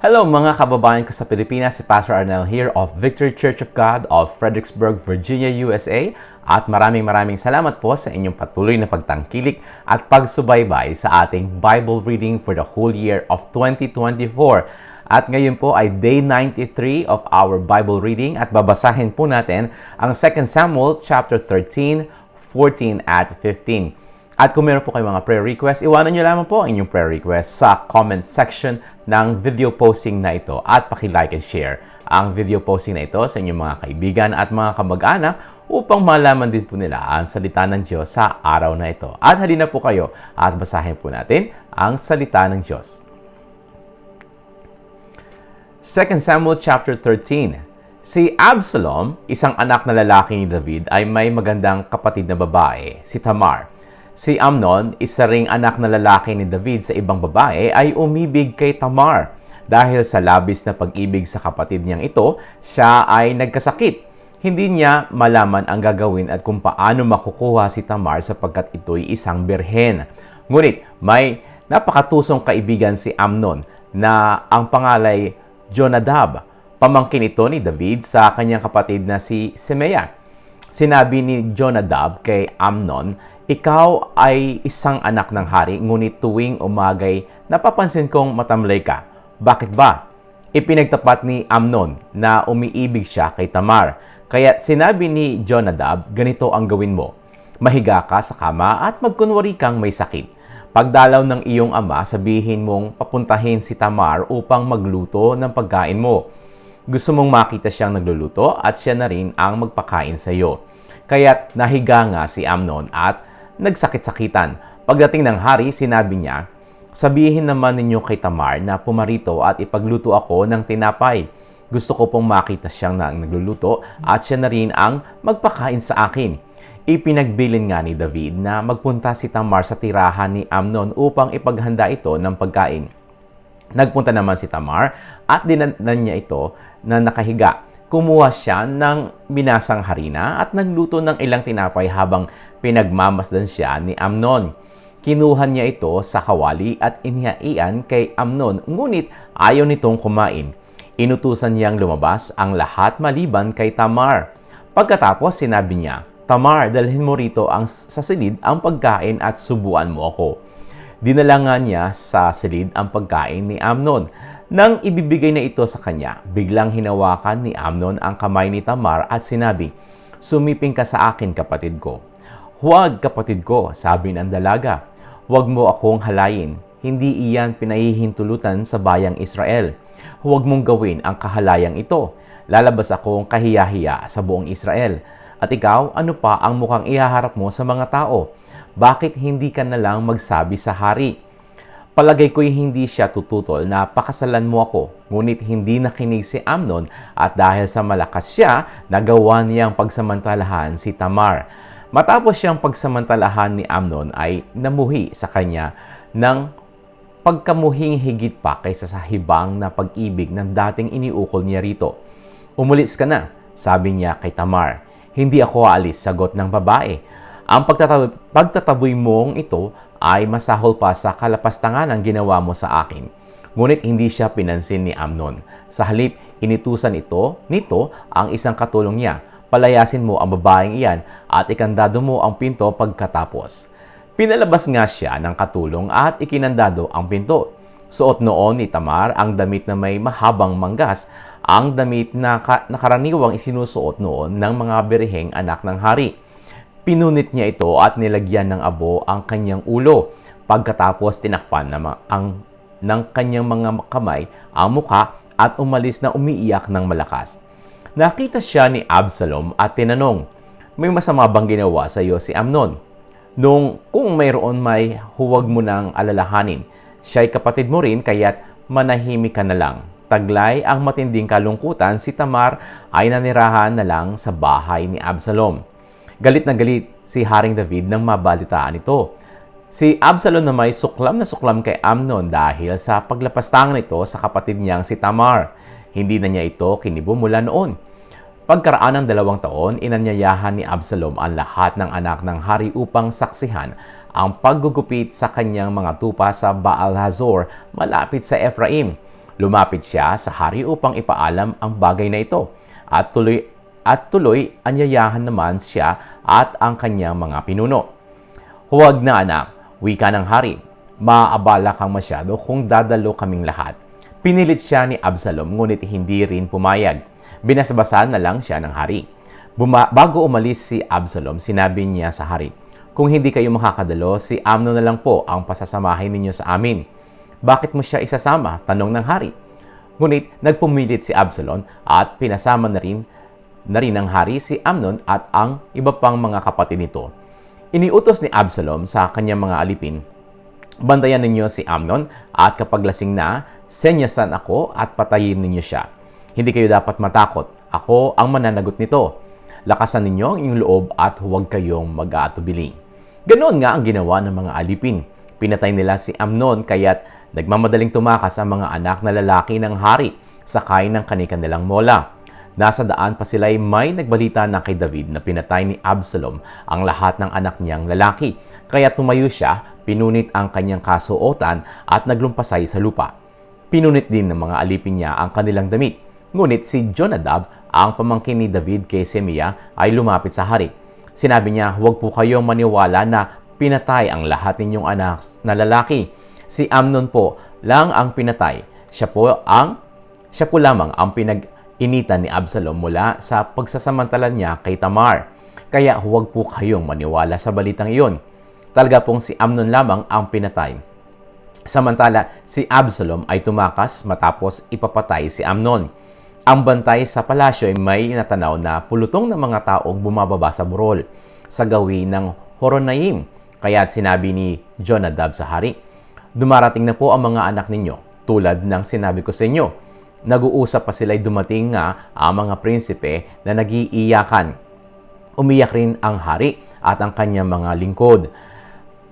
Hello mga kababayan ko sa Pilipinas, si Pastor Arnel here of Victory Church of God of Fredericksburg, Virginia, USA. At maraming salamat po sa inyong patuloy na pagtangkilik at pagsubaybay sa ating Bible reading for the whole year of 2024. At ngayon po ay day 93 of our Bible reading at babasahin po natin ang 2 Samuel chapter 13, 14 at 15. At kung meron po kayong mga prayer request, iwanan nyo lamang po ang inyong prayer request sa comment section ng video posting na ito at paki-like and share ang video posting na ito sa inyong mga kaibigan at mga kamag-anak upang malaman din po nila ang salita ng Diyos sa araw na ito. At halina po kayo at basahin po natin ang salita ng Diyos. 2 Samuel chapter 13. Si Absalom, isang anak na lalaki ni David, ay may magandang kapatid na babae, si Tamar. Si Amnon, isa ring anak na lalaki ni David sa ibang babae, ay umibig kay Tamar. Dahil sa labis na pag-ibig sa kapatid niyang ito, siya ay nagkasakit. Hindi niya malaman ang gagawin at kung paano makukuha si Tamar sapagkat ito'y isang birhen. Ngunit may napakatusong kaibigan si Amnon na ang pangalay Jonadab. Pamangkin ito ni David sa kanyang kapatid na si Semeya. Sinabi ni Jonadab kay Amnon, "Ikaw ay isang anak ng hari, ngunit tuwing umagay napapansin kong matamlay ka. Bakit ba?" Ipinagtapat ni Amnon na umiibig siya kay Tamar. Kaya sinabi ni Jonadab, "Ganito ang gawin mo. Mahiga ka sa kama at magkunwari kang may sakit. Pagdalaw ng iyong ama, sabihin mong papuntahin si Tamar upang magluto ng pagkain mo. Gusto mong makita siyang nagluluto at siya na rin ang magpakain sa iyo." Kaya't nahiga nga si Amnon at nagsakit-sakitan. Pagdating ng hari, sinabi niya, "Sabihin naman ninyo kay Tamar na pumarito at ipagluto ako ng tinapay. Gusto ko pong makita siyang nagluluto at siya na rin ang magpakain sa akin." Ipinagbilin nga ni David na magpunta si Tamar sa tirahan ni Amnon upang ipaghanda ito ng pagkain. Nagpunta naman si Tamar at dinatnan niya ito na nakahiga. Kumuha siya ng binasang harina at nagluto ng ilang tinapay habang pinagmamasdan siya ni Amnon. Kinuha niya ito sa kawali at inihaian kay Amnon, ngunit ayaw nitong kumain. Inutusan niyang lumabas ang lahat maliban kay Tamar. Pagkatapos sinabi niya, "Tamar, dalhin mo rito sa silid ang pagkain at subuan mo ako." Dinala nga niya sa silid ang pagkain ni Amnon. Nang ibibigay na ito sa kanya, biglang hinawakan ni Amnon ang kamay ni Tamar at sinabi, "Sumiping ka sa akin, kapatid ko." "Huwag, kapatid ko," sabi ng dalaga. "Huwag mo akong halayin. Hindi iyan pinahihintulutan sa bayang Israel. Huwag mong gawin ang kahalayang ito. Lalabas akong kahiya-hiya sa buong Israel. At ikaw, ano pa ang mukhang ihaharap mo sa mga tao? Bakit hindi ka na lang magsabi sa hari? Palagay ko'y hindi siya tututol na pakasalan mo ako." Ngunit hindi nakinig si Amnon at dahil sa malakas siya, nagawa niyang pagsamantalahan si Tamar. Matapos siyang pagsamantalahan ni Amnon ay namuhi sa kanya ng pagkamuhing higit pa kaysa sa hibang na pag-ibig ng dating iniukol niya rito. "Umulis ka na," sabi niya kay Tamar. "Hindi ako aalis," sagot ng babae. "Ang pagtataboy mong ito ay masahol pa sa kalapastangan ang ginawa mo sa akin." Ngunit hindi siya pinansin ni Amnon. Sa halip, initusan nito ang isang katulong niya, "Palayasin mo ang babaeng iyan at ikandado mo ang pinto pagkatapos." Pinalabas nga siya ng katulong at ikinandado ang pinto. Suot noon ni Tamar ang damit na may mahabang manggas, ang damit na karaniwang isinusuot noon ng mga birheng anak ng hari. Pinunit niya ito at nilagyan ng abo ang kanyang ulo. Pagkatapos tinakpan ng kanyang mga kamay ang muka at umalis na umiiyak ng malakas. Nakita siya ni Absalom at tinanong, "May masama bang ginawa sa iyo si Amnon?" Kung mayroon may huwag mo nang alalahanin. Siya'y kapatid mo rin kaya't manahimik ka na lang. Taglay ang matinding kalungkutan, si Tamar ay nanirahan na lang sa bahay ni Absalom. Galit na galit si Haring David nang mabalitaan ito. Si Absalom na may suklam na suklam kay Amnon dahil sa paglapastangan nito sa kapatid niyang si Tamar. Hindi na niya ito kinibo mula noon. Pagkaraan ng 2 taon, inanyayahan ni Absalom ang lahat ng anak ng hari upang saksihan ang paggugupit sa kanyang mga tupa sa Baal-Hazor malapit sa Ephraim. Lumapit siya sa hari upang ipaalam ang bagay na ito at tuloy anyayahan naman siya at ang kanyang mga pinuno. Huwag na anak, wika ng hari. Maaabala kang masyado kung dadalo kaming lahat. Pinilit siya ni Absalom ngunit hindi rin pumayag. Binasbasan na lang siya ng hari. Bago umalis si Absalom, sinabi niya sa hari, "Kung hindi kayo makakadalo, si Amnon na lang po ang pasasamahin ninyo sa amin." "Bakit mo siya isasama?" tanong ng hari. Ngunit nagpumilit si Absalom at pinasama na rin ng hari si Amnon at ang iba pang mga kapatid nito. Iniutos ni Absalom sa kanyang mga alipin, "Bantayan ninyo si Amnon at kapag lasing na, senyasan ako at patayin ninyo siya. Hindi kayo dapat matakot. Ako ang mananagot nito. Lakasan ninyo ang inyong loob at huwag kayong mag-aatubili." Ganoon nga ang ginawa ng mga alipin. Pinatay nila si Amnon kaya't nagmamadaling tumakas ang mga anak na lalaki ng hari sakay ng kani-kanilang mola. Nasa daan pa sila'y may nagbalita na kay David na pinatay ni Absalom ang lahat ng anak niyang lalaki. Kaya tumayo siya, pinunit ang kanyang kasuotan at naglumpasay sa lupa. Pinunit din ng mga alipin niya ang kanilang damit. Ngunit si Jonadab, ang pamangkin ni David kay Semia, ay lumapit sa hari. Sinabi niya, "Huwag po kayong maniwala na pinatay ang lahat ninyong anak na lalaki. Si Amnon po lang ang pinatay. Siya po lamang ang pinag-initan ni Absalom mula sa pagsasamantala niya kay Tamar. Kaya huwag po kayong maniwala sa balitang iyon. Talaga pong si Amnon lamang ang pinatay." Samantala, si Absalom ay tumakas matapos ipapatay si Amnon. Ang bantay sa palasyo ay may natanaw na pulutong ng mga taong bumababa sa burol sa gawin ng Horonaim. Kaya't sinabi ni Jonadab sa hari, "Dumarating na po ang mga anak ninyo, tulad ng sinabi ko sa inyo." Nag-uusap pa sila'y dumating nga ang mga prinsipe na nag-iiyakan. Umiyak rin ang hari at ang kanyang mga lingkod.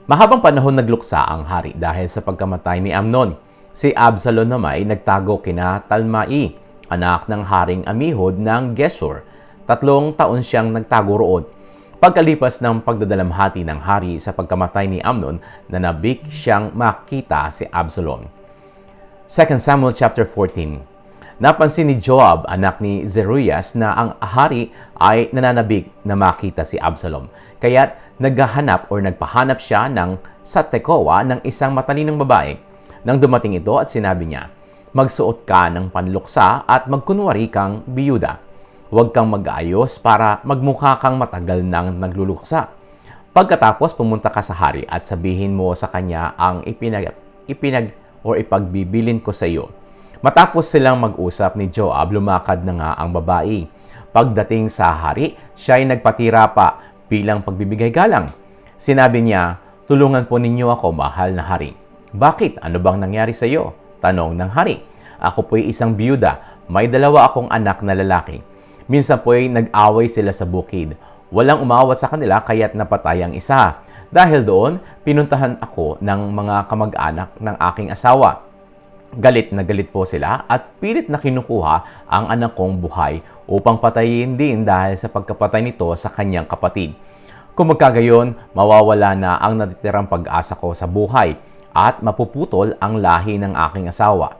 Mahabang panahon nagluksa ang hari dahil sa pagkamatay ni Amnon. Si Absalom naman ay nagtago kina Talmai, anak ng haring Amihud ng Geshur. 3 taon siyang nagtago roon. Pagkalipas ng pagdadalamhati ng hari sa pagkamatay ni Amnon, nanabik siyang makita si Absalom. 2 Samuel chapter 14. Napansin ni Joab, anak ni Zeruias, na ang hari ay nananabik na makita si Absalom. Kaya't nagpahanap siya sa Tekoa ng isang matalinong babae. Nang dumating ito at sinabi niya, "Magsuot ka ng panluksa at magkunwari kang biyuda. Huwag kang mag-aayos para magmukha kang matagal nang nagluluksa. Pagkatapos pumunta ka sa hari at sabihin mo sa kanya ang ipagbibilin ko sa iyo." Matapos silang mag-usap ni Joab, lumakad na nga ang babae. Pagdating sa hari, siya ay nagpatira pa bilang pagbibigay galang. Sinabi niya, "Tulungan po ninyo ako, mahal na hari." "Bakit? Ano bang nangyari sa iyo?" tanong ng hari. "Ako po'y isang biyuda. May 2 akong anak na lalaki. Minsan po'y nag-away sila sa bukid. Walang umawat sa kanila kaya't napatay ang isa. Dahil doon, pinuntahan ako ng mga kamag-anak ng aking asawa. Galit na galit po sila at pilit na kinukuha ang anak kong buhay upang patayin din dahil sa pagkapatay nito sa kanyang kapatid. Kung magkagayon, mawawala na ang natitirang pag-asa ko sa buhay at mapuputol ang lahi ng aking asawa."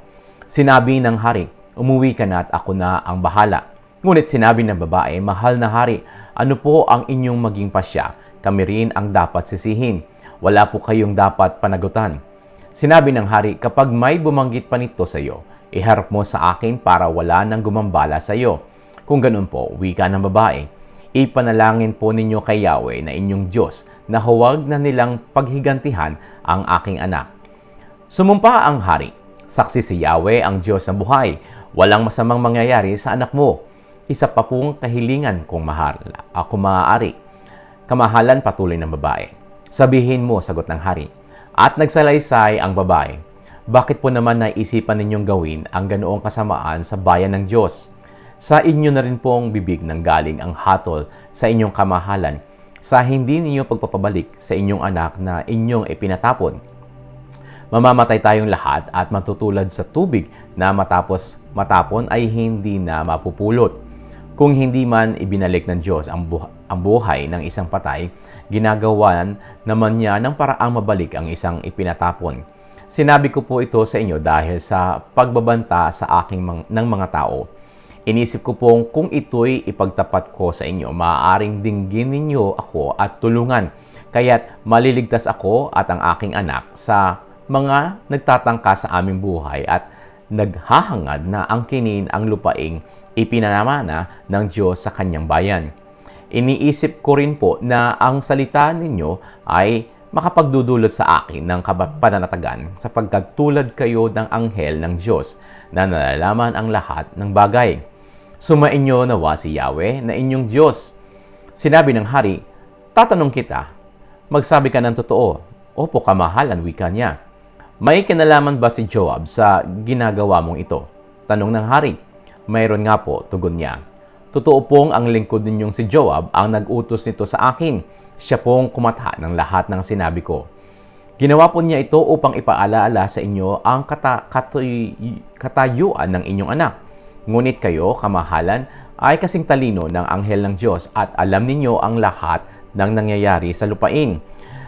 Sinabi ng hari, "Umuwi ka na at ako na ang bahala." Ngunit sinabi ng babae, "Mahal na hari, ano po ang inyong maging pasya? Kami rin ang dapat sisihin. Wala po kayong dapat panagutan." Sinabi ng hari, "Kapag may bumanggit pa nito sa iyo, iharap mo sa akin para wala nang gumambala sa iyo." Kung ganun po, wika ng babae, "Ipanalangin po ninyo kay Yahweh na inyong Diyos na huwag na nilang paghigantihan ang aking anak." Sumumpa ang hari, "Saksi si Yahweh ang Diyos ng buhay. Walang masamang mangyayari sa anak mo. Isa pa pong kahilingan kung ako maaari." "Kamahalan," patuloy ng babae. "Sabihin mo," sagot ng hari. At nagsalaysay ang babae, "Bakit po naman naisipan ninyong gawin ang ganoong kasamaan sa bayan ng Diyos? Sa inyo na rin pong bibig nanggaling ang hatol sa inyong kamahalan sa hindi ninyo pagpapabalik sa inyong anak na inyong ipinatapon. Mamamatay tayong lahat at matutulad sa tubig na matapos matapon ay hindi na mapupulot. Kung hindi man ibinalik ng Diyos ang buhay ng isang patay, ginagawan naman niya ng paraang mabalik ang isang ipinatapon. Sinabi ko po ito sa inyo dahil sa pagbabanta sa ng mga tao. Inisip ko pong kung ito'y ipagtapat ko sa inyo, maaaring dinggin ninyo ako at tulungan. Kaya't maliligtas ako at ang aking anak sa mga nagtatangka sa aming buhay at naghahangad na angkinin ang lupaing ipinamana ng Diyos sa kanyang bayan. Iniisip ko rin po na ang salita ninyo ay makapagdudulot sa akin ng pananatagan sapagkat tulad kayo ng anghel ng Diyos na nalalaman ang lahat ng bagay. Sumainyo nawa si Yahweh na inyong Diyos. Sinabi ng hari, tatanong kita, magsabi ka ng totoo. Opo, kamahalan, wika niya. May kinalaman ba si Joab sa ginagawa mong ito? Tanong ng hari. Mayroon nga po, tugon niya. Totoo pong ang lingkod ninyong si Joab ang nag-utos nito sa akin. Siya pong kumatha ng lahat ng sinabi ko. Ginawa po niya ito upang ipaalaala sa inyo ang katayuan ng inyong anak. Ngunit kayo, kamahalan, ay kasing talino ng anghel ng Diyos at alam ninyo ang lahat ng nangyayari sa lupain.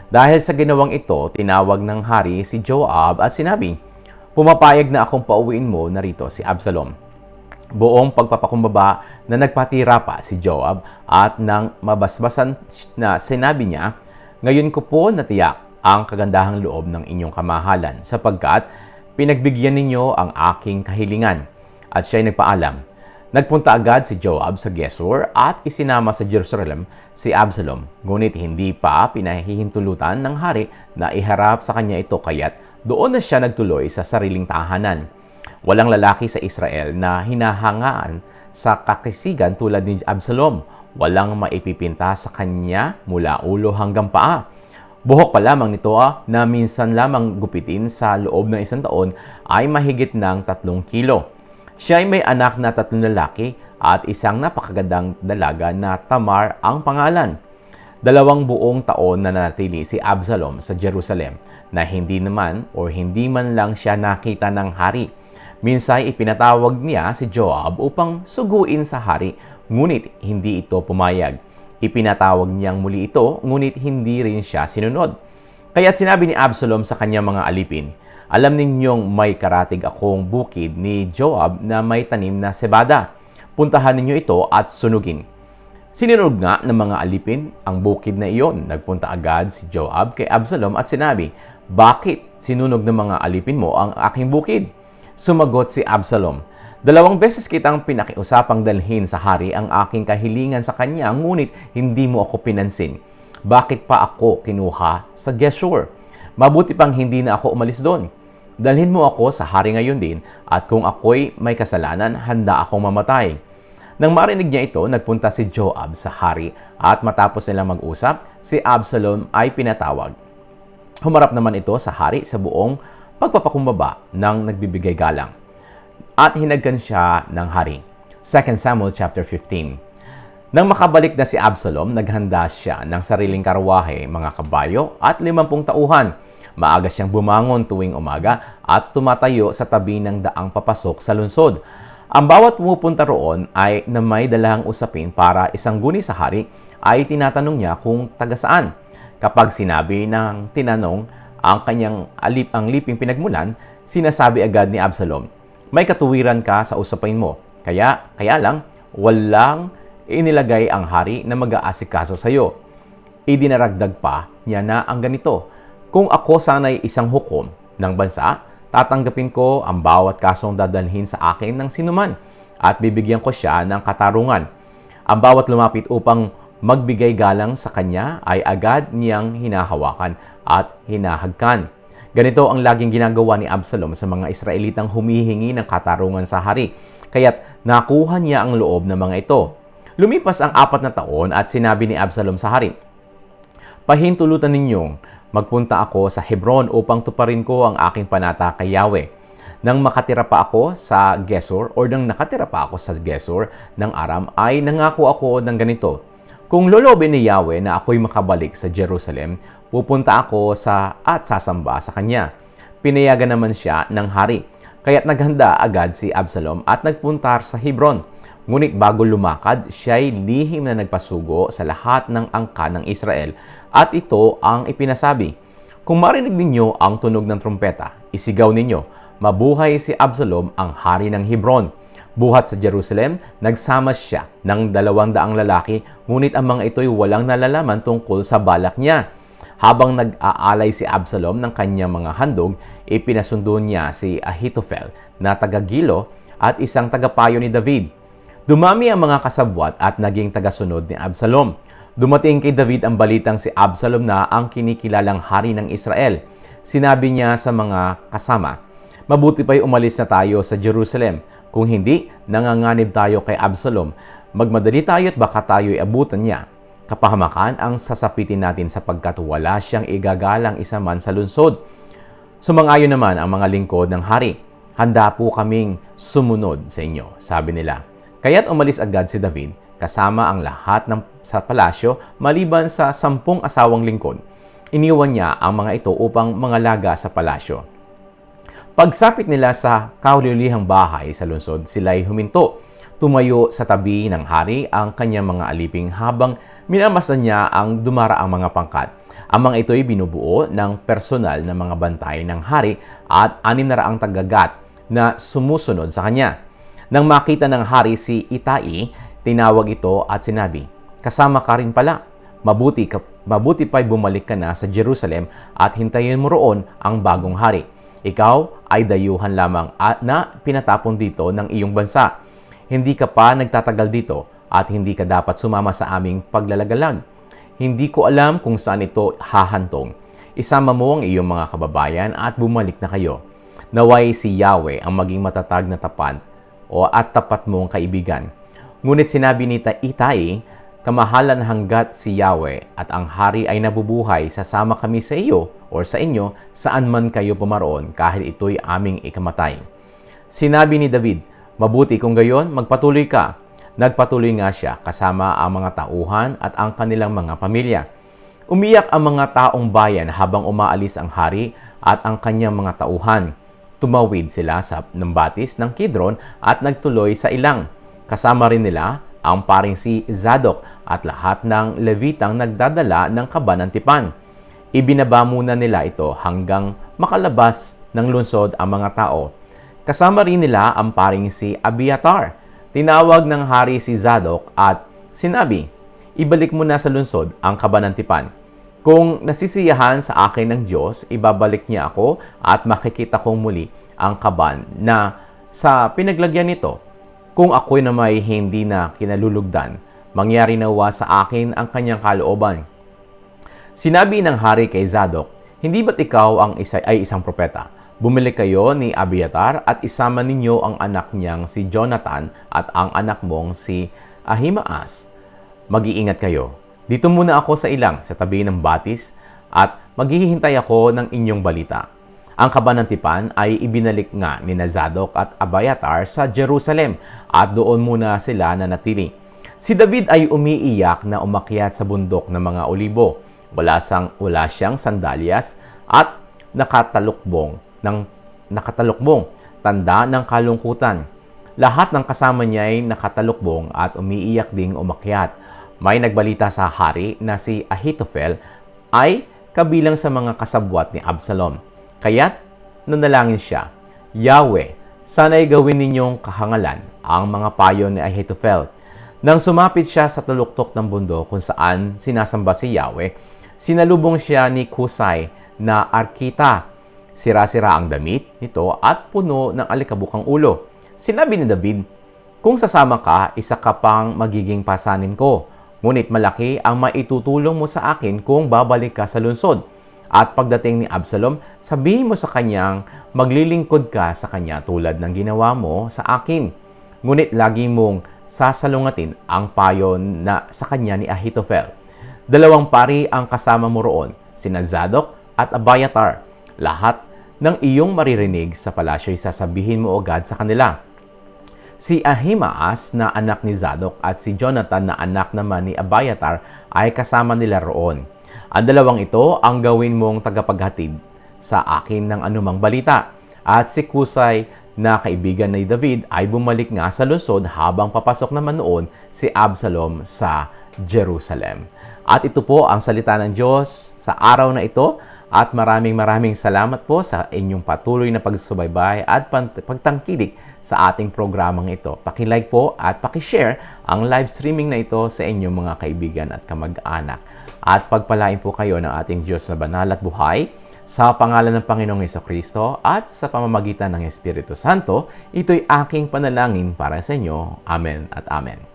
Dahil sa ginawang ito, tinawag ng hari si Joab at sinabi, pumapayag na akong pauwiin mo narito si Absalom. Buong pagpapakumbaba na nagpatira pa si Joab at nang mabasbasan na sinabi niya, ngayon ko po natiyak ang kagandahang loob ng inyong kamahalan sapagkat pinagbigyan ninyo ang aking kahilingan. At siya'y nagpaalam. Nagpunta agad si Joab sa Gesur at isinama sa Jerusalem si Absalom. Ngunit hindi pa pinahihintulutan ng hari na iharap sa kanya ito kaya't doon na siya nagtuloy sa sariling tahanan. Walang lalaki sa Israel na hinahangaan sa kakisigan tulad ni Absalom. Walang maipipinta sa kanya mula ulo hanggang paa. Buhok pa lamang nito na minsan lamang gupitin sa loob ng 1 taon ay mahigit ng 3 kilo. Siya ay may anak na 3 lalaki at isang napakagandang dalaga na Tamar ang pangalan. 2 buong taon na nanatili si Absalom sa Jerusalem na hindi man lang siya nakita ng hari. Minsan ipinatawag niya si Joab upang suguin sa hari, ngunit hindi ito pumayag. Ipinatawag niyang muli ito, ngunit hindi rin siya sinunod. Kaya't sinabi ni Absalom sa kanyang mga alipin, alam ninyong may karatig akong bukid ni Joab na may tanim na sebada. Puntahan ninyo ito at sunugin. Sinunog nga ng mga alipin ang bukid na iyon. Nagpunta agad si Joab kay Absalom at sinabi, bakit sinunog ng mga alipin mo ang aking bukid? Sumagot si Absalom, 2 beses kitang pinakiusapang dalhin sa hari ang aking kahilingan sa kanya, ngunit hindi mo ako pinansin. Bakit pa ako kinuha sa Gesur? Mabuti pang hindi na ako umalis doon. Dalhin mo ako sa hari ngayon din at kung ako'y may kasalanan, handa akong mamatay. Nang marinig niya ito, nagpunta si Joab sa hari at matapos nilang mag-usap, si Absalom ay pinatawag. Humarap naman ito sa hari sa buong pagpapakumbaba ng nagbibigay galang at hinagkan siya ng hari. 2 Samuel chapter 15. Nang makabalik na si Absalom, naghanda siya ng sariling karwahe, mga kabayo at 50 tauhan. Maaga siyang bumangon tuwing umaga at tumatayo sa tabi ng daang papasok sa lungsod. Ang bawat pumupunta roon ay na may dalahang usapin para isangguni sa hari ay tinatanong niya kung taga saan. Kapag sinabi ng tinanong ang liping pinagmulan, sinasabi agad ni Absalom, may katuwiran ka sa usapin mo. Kaya lang, walang inilagay ang hari na mag-aasikaso sa iyo. Idinaragdag pa niya na ang ganito, kung ako sana'y isang hukom ng bansa, tatanggapin ko ang bawat kasong dadalhin sa akin ng sinuman at bibigyan ko siya ng katarungan. Ang bawat lumapit upang magbigay galang sa kanya ay agad niyang hinahawakan at hinahagkan. Ganito ang laging ginagawa ni Absalom sa mga Israelitang humihingi ng katarungan sa hari. Kaya't nakuha niya ang loob ng mga ito. Lumipas ang 4 na taon at sinabi ni Absalom sa hari, pahintulutan ninyong magpunta ako sa Hebron upang tuparin ko ang aking panata kay Yahweh. Nang nakatira pa ako sa Gesur ng Aram ay nangako ako ng ganito, kung lolobin ni Yahweh na ako'y makabalik sa Jerusalem, pupunta ako at sasamba sa kanya. Pinayagan naman siya ng hari. Kaya't naghanda agad si Absalom at nagpunta sa Hebron. Ngunit bago lumakad, siya'y lihim na nagpasugo sa lahat ng angkan ng Israel at ito ang ipinasabi, kung marinig ninyo ang tunog ng trumpeta, isigaw ninyo, mabuhay si Absalom, ang hari ng Hebron. Buhat sa Jerusalem, nagsama siya ng 200 lalaki, ngunit ang mga ito'y walang nalalaman tungkol sa balak niya. Habang nag-aalay si Absalom ng kanyang mga handog, ipinasundo niya si Ahithophel na taga-Gilo at isang tagapayo ni David. Dumami ang mga kasabwat at naging tagasunod ni Absalom. Dumating kay David ang balitang si Absalom na ang kinikilalang hari ng Israel. Sinabi niya sa mga kasama, mabuti pa'y umalis na tayo sa Jerusalem. Kung hindi, nanganganib tayo kay Absalom. Magmadali tayo at baka tayo'y abutan niya. Kapahamakan ang sasapitin natin sapagkat wala siyang igagalang isa man sa lungsod. Sumang-ayon naman ang mga lingkod ng hari. Handa po kaming sumunod sa inyo, sabi nila. Kaya't umalis agad si David kasama ang lahat sa palasyo maliban sa 10 asawang lingkod. Iniwan niya ang mga ito upang mangalaga sa palasyo. Pagsapit nila sa kahulihang bahay sa lungsod, sila'y huminto. Tumayo sa tabi ng hari ang kanyang mga aliping habang minamasan niya ang dumaraang mga pangkat. Ang mga ito'y binubuo ng personal na mga bantay ng hari at 600 tagagat na sumusunod sa kanya. Nang makita ng hari si Itai, tinawag ito at sinabi, kasama ka rin pala. Mabuti pa'y bumalik ka na sa Jerusalem at hintayin mo roon ang bagong hari. Ikaw ay dayuhan lamang at na pinatapon dito ng iyong bansa. Hindi ka pa nagtatagal dito at hindi ka dapat sumama sa aming paglalagalag. Hindi ko alam kung saan ito hahantong. Isama mo ang iyong mga kababayan at bumalik na kayo. Naway si Yahweh ang maging matatag na tapat at tapat mong kaibigan. Ngunit sinabi ni Itai, kamahalan hanggat si Yahweh at ang hari ay nabubuhay, sasama kami sa iyo o sa inyo saan man kayo pumaroon kahit ito'y aming ikamatay. Sinabi ni David, mabuti kung gayon, magpatuloy ka. Nagpatuloy nga siya kasama ang mga tauhan at ang kanilang mga pamilya. Umiyak ang mga taong bayan habang umaalis ang hari at ang kanyang mga tauhan. Tumawid sila ng batis ng Kidron at nagtuloy sa ilang. Kasama rin nila ang paring si Zadok at lahat ng Levitang nagdadala ng kaba ng tipan. Ibinaba muna nila ito hanggang makalabas ng lungsod ang mga tao. Kasama rin nila ang paring si Abiatar. Tinawag ng hari si Zadok at sinabi, ibalik mo na sa lungsod ang kaba ng tipan. Kung nasisiyahan sa akin ng Diyos, ibabalik niya ako at makikita kong muli ang kaban na sa pinaglagyan nito. Kung ako'y na may hindi na kinalulugdan, mangyari nawa sa akin ang kanyang kalooban. Sinabi ng hari kay Zadok, hindi ba't ikaw ay isang propeta? Bumili kayo ni Abiatar at isama ninyo ang anak niyang si Jonathan at ang anak mong si Ahimaas. Mag-iingat kayo. Dito muna ako sa ilang sa tabi ng batis at maghihintay ako ng inyong balita. Ang kaba ng tipan ay ibinalik nga ni Zadok at Abiatar sa Jerusalem at doon muna sila nanatili. Si David ay umiiyak na umakyat sa bundok ng mga olibo. Wala siyang sandalyas at nakatalukbong, tanda ng kalungkutan. Lahat ng kasama niya ay nakatalukbong at umiiyak ding umakyat. May nagbalita sa hari na si Ahithophel ay kabilang sa mga kasabwat ni Absalom. Kaya't nanalangin siya, Yahweh, sana'y gawin ninyong kahangalan ang mga payo ni Ahithophel. Nang sumapit siya sa tuluktok ng bundok kung saan sinasamba si Yahweh, sinalubong siya ni Kusay na Arkita. Sira-sira ang damit nito at puno ng alikabukang ulo. Sinabi ni David, kung sasama ka, isa ka pang magiging pasanin ko. Ngunit malaki ang maitutulong mo sa akin kung babalik ka sa lungsod. At pagdating ni Absalom, sabihin mo sa kanyang maglilingkod ka sa kanya tulad ng ginawa mo sa akin. Ngunit lagi mong sasalungatin ang payo na sa kanya ni Ahithophel. 2 pari ang kasama mo roon, sina Zadok at Abiatar. Lahat ng iyong maririnig sa palasyo'y sasabihin mo agad sa kanila. Si Ahimaas na anak ni Zadok at si Jonathan na anak naman ni Abiatar ay kasama nila roon. Ang 2 ito ang gawin mong tagapaghatid sa akin ng anumang balita. At si Kusay na kaibigan ni David ay bumalik nga sa lungsod habang papasok naman noon si Absalom sa Jerusalem. At ito po ang salita ng Diyos sa araw na ito At maraming salamat po sa inyong patuloy na pagsubaybay at pagtangkilik sa ating programang ito. Paki-like po at paki-share ang live streaming na ito sa inyong mga kaibigan at kamag-anak. At pagpalain po kayo ng ating Diyos na banal at buhay, sa pangalan ng Panginoong Hesukristo at sa pamamagitan ng Espiritu Santo, ito'y aking panalangin para sa inyo. Amen at Amen.